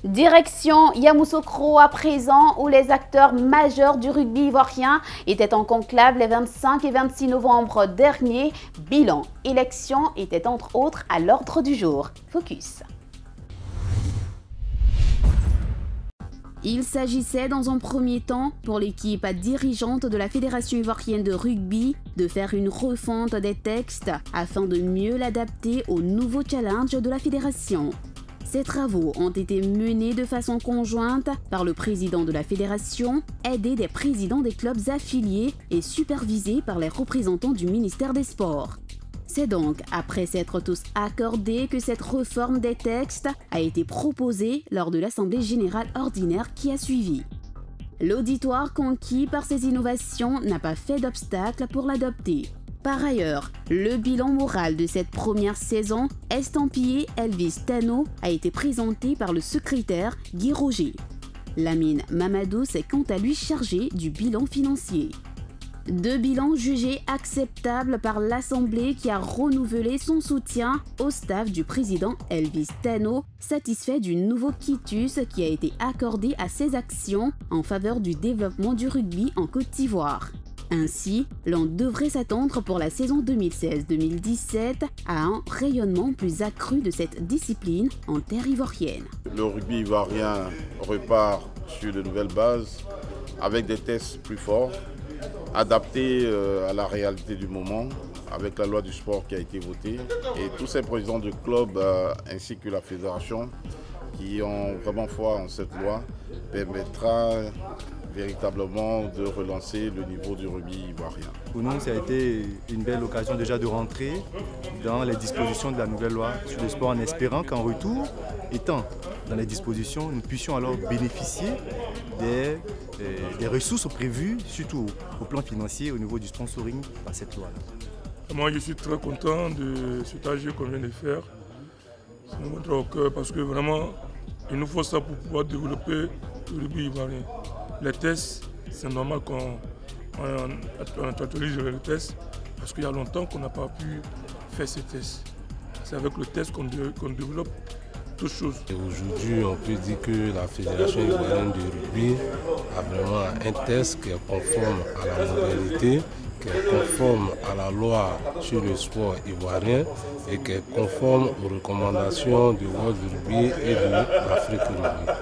Direction Yamoussoukro à présent, où les acteurs majeurs du rugby ivoirien étaient en conclave les 25 et 26 novembre dernier. Bilan, élection était entre autres à l'ordre du jour. Focus. Il s'agissait dans un premier temps, pour l'équipe dirigeante de la Fédération ivoirienne de rugby, de faire une refonte des textes afin de mieux l'adapter aux nouveaux challenges de la fédération. Ces travaux ont été menés de façon conjointe par le président de la fédération, aidé des présidents des clubs affiliés et supervisés par les représentants du ministère des Sports. C'est donc après s'être tous accordés que cette réforme des textes a été proposée lors de l'Assemblée générale ordinaire qui a suivi. L'auditoire conquis par ces innovations n'a pas fait d'obstacle pour l'adopter. Par ailleurs, le bilan moral de cette première saison, estampillé Elvis Tano, a été présenté par le secrétaire Guy Roger. Lamine Mamadou s'est quant à lui chargé du bilan financier. Deux bilans jugés acceptables par l'Assemblée qui a renouvelé son soutien au staff du président Elvis Tano, satisfait du nouveau quitus qui a été accordé à ses actions en faveur du développement du rugby en Côte d'Ivoire. Ainsi, l'on devrait s'attendre pour la saison 2016-2017 à un rayonnement plus accru de cette discipline en terre ivoirienne. Le rugby ivoirien repart sur de nouvelles bases avec des tests plus forts, adaptés à la réalité du moment, avec la loi du sport qui a été votée. Et tous ces présidents de clubs ainsi que la fédération qui ont vraiment foi en cette loi permettra véritablement de relancer le niveau du rugby ivoirien. Pour nous, ça a été une belle occasion déjà de rentrer dans les dispositions de la nouvelle loi sur le sport en espérant qu'en retour, étant dans les dispositions, nous puissions alors bénéficier des ressources prévues, surtout au plan financier, au niveau du sponsoring par cette loi-là. Moi, je suis très content de cet AG qu'on vient de faire. Ça nous montre au cœur parce que vraiment, il nous faut ça pour pouvoir développer le rugby ivoirien. Les tests, c'est normal qu'on actualise les tests parce qu'il y a longtemps qu'on n'a pas pu faire ces tests. C'est avec le test qu'on développe toutes choses. Aujourd'hui, on peut dire que la Fédération ivoirienne de rugby a vraiment un test qui est conforme à la modernité, qui est conforme à la loi sur le sport ivoirien et qui est conforme aux recommandations du World Rugby et de l'Afrique Rugby.